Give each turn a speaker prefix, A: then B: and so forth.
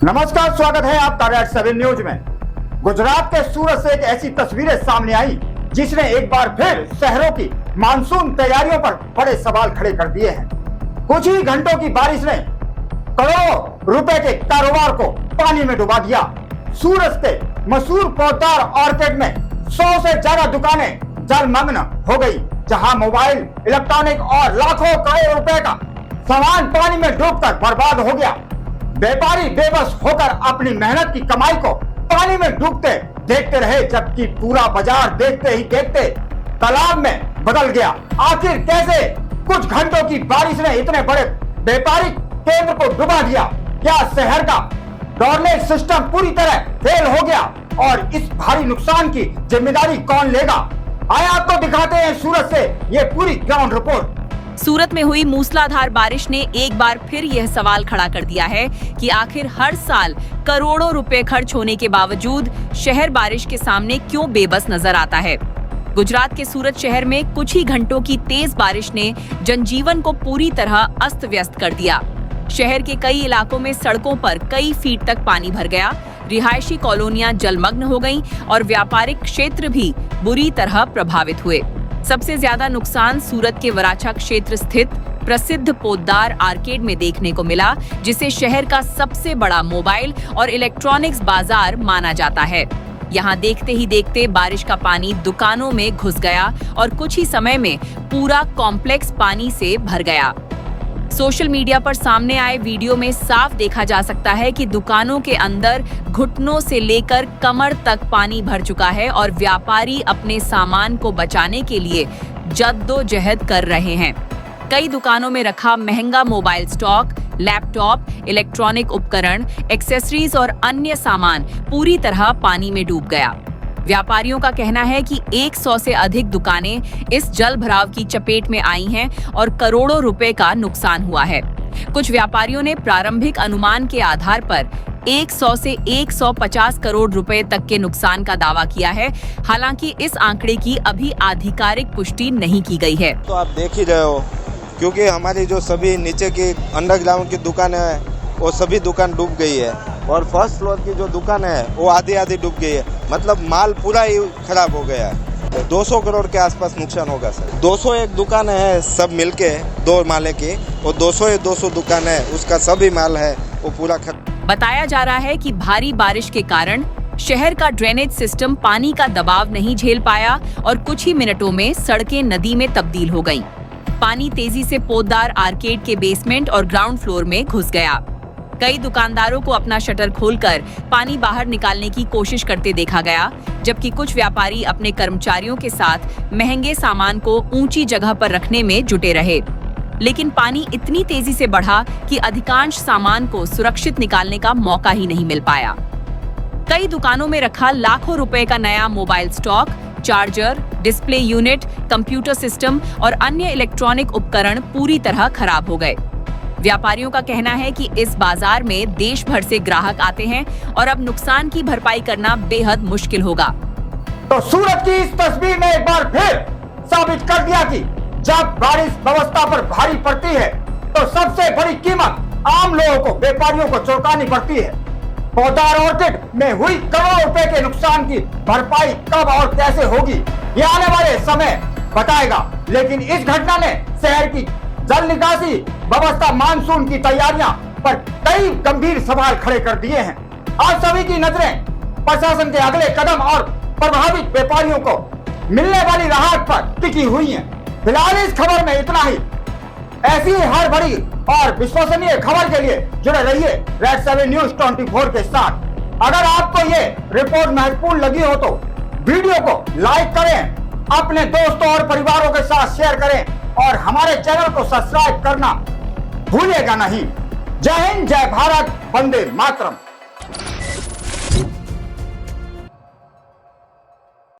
A: नमस्कार, स्वागत है आपका रेड 7 न्यूज में। गुजरात के सूरत से एक ऐसी तस्वीरें सामने आई जिसने एक बार फिर शहरों की मानसून तैयारियों पर बड़े सवाल खड़े कर दिए हैं। कुछ ही घंटों की बारिश ने करोड़ों रुपए के कारोबार को पानी में डुबा दिया। सूरत के मशहूर पौधार ऑर्किड में 100 से ज्यादा दुकानें जलमग्न हो गई, जहां मोबाइल, इलेक्ट्रॉनिक और लाखों करोड़ रुपए का सामान पानी में डूबकर बर्बाद हो गया। व्यापारी बेबस होकर अपनी मेहनत की कमाई को पानी में डूबते देखते रहे, जबकि पूरा बाजार देखते ही देखते तालाब में बदल गया। आखिर कैसे कुछ घंटों की बारिश ने इतने बड़े व्यापारिक केंद्र को डुबा दिया? क्या शहर का ड्रेनेज सिस्टम पूरी तरह फेल हो गया और इस भारी नुकसान की जिम्मेदारी कौन लेगा? आइए आपको दिखाते हैं सूरत से ये पूरी ग्राउंड रिपोर्ट।
B: सूरत में हुई मूसलाधार बारिश ने एक बार फिर यह सवाल खड़ा कर दिया है कि आखिर हर साल करोड़ों रुपए खर्च होने के बावजूद शहर बारिश के सामने क्यों बेबस नजर आता है। गुजरात के सूरत शहर में कुछ ही घंटों की तेज बारिश ने जनजीवन को पूरी तरह अस्त व्यस्त कर दिया। शहर के कई इलाकों में सड़कों पर कई फीट तक पानी भर गया, रिहायशी कॉलोनियां जलमग्न हो गईं और व्यापारिक क्षेत्र भी बुरी तरह प्रभावित हुए। सबसे ज्यादा नुकसान सूरत के वराछा क्षेत्र स्थित प्रसिद्ध पोद्दार आर्केड में देखने को मिला, जिसे शहर का सबसे बड़ा मोबाइल और इलेक्ट्रॉनिक्स बाजार माना जाता है। यहाँ देखते ही देखते बारिश का पानी दुकानों में घुस गया और कुछ ही समय में पूरा कॉम्प्लेक्स पानी से भर गया। सोशल मीडिया पर सामने आए वीडियो में साफ देखा जा सकता है कि दुकानों के अंदर घुटनों से लेकर कमर तक पानी भर चुका है और व्यापारी अपने सामान को बचाने के लिए जद्दोजहद कर रहे हैं। कई दुकानों में रखा महंगा मोबाइल स्टॉक, लैपटॉप, इलेक्ट्रॉनिक उपकरण, एक्सेसरीज और अन्य सामान पूरी तरह पानी में डूब गया। व्यापारियों का कहना है कि 100 से अधिक दुकानें इस जल भराव की चपेट में आई हैं और करोड़ों रुपए का नुकसान हुआ है। कुछ व्यापारियों ने प्रारंभिक अनुमान के आधार पर 100 से 150 करोड़ रुपए तक के नुकसान का दावा किया है। हालांकि इस आंकड़े की अभी आधिकारिक पुष्टि नहीं की गई है।
C: तो आप देख ही रहे हो, क्योंकि हमारी जो सभी नीचे की अंडरग्राउंड की दुकान है वो सभी दुकान डूब गई है और फर्स्ट फ्लोर की जो दुकान है वो आधी डूब गई है। मतलब माल पूरा ही खराब हो गया है। 200 करोड़ के आसपास नुकसान होगा सर। 201 दुकान है सब मिलके, 2 माले की, और 200 दुकान है, उसका सभी माल है वो पूरा खत्म।
B: बताया जा रहा है कि भारी बारिश के कारण शहर का ड्रेनेज सिस्टम पानी का दबाव नहीं झेल पाया और कुछ ही मिनटों में सड़कें नदी में तब्दील हो गईं। पानी तेजी से पोद्दार आर्केड के बेसमेंट और ग्राउंड फ्लोर में घुस गया। कई दुकानदारों को अपना शटर खोलकर पानी बाहर निकालने की कोशिश करते देखा गया, जबकि कुछ व्यापारी अपने कर्मचारियों के साथ महंगे सामान को ऊंची जगह पर रखने में जुटे रहे। लेकिन पानी इतनी तेजी से बढ़ा कि अधिकांश सामान को सुरक्षित निकालने का मौका ही नहीं मिल पाया। कई दुकानों में रखा लाखों रुपए का नया mobile stock, charger, display unit, computer system और अन्य इलेक्ट्रॉनिक उपकरण पूरी तरह खराब हो गए। व्यापारियों का कहना है कि इस बाजार में देश भर से ग्राहक आते हैं और अब नुकसान की भरपाई करना बेहद मुश्किल होगा।
A: तो सूरत की इस तस्वीर ने एक बार फिर साबित कर दिया कि जब बारिश व्यवस्था पर भारी पड़ती है तो सबसे बड़ी कीमत आम लोगों को, व्यापारियों को चुकानी पड़ती है। पौधार ऑर्किड में हुई करोड़ों रुपए के नुकसान की भरपाई कब और कैसे होगी, ये आने वाले समय बताएगा। लेकिन इस घटना ने शहर की जल निकासी व्यवस्था, मानसून की तैयारियां पर कई गंभीर सवाल खड़े कर दिए हैं। आज सभी की नजरें प्रशासन के अगले कदम और प्रभावित व्यापारियों को मिलने वाली राहत पर टिकी हुई हैं। फिलहाल इस खबर में इतना ही। ऐसी ही हर बड़ी और विश्वसनीय खबर के लिए जुड़े रहिए रेड 7 न्यूज 24 के साथ। अगर आपको ये रिपोर्ट महत्वपूर्ण लगी हो तो वीडियो को लाइक करें, अपने दोस्तों और परिवारों के साथ शेयर करें और हमारे चैनल को सब्सक्राइब करना भूलिएगा नहीं। जय हिंद, जय भारत, वंदे मातरम।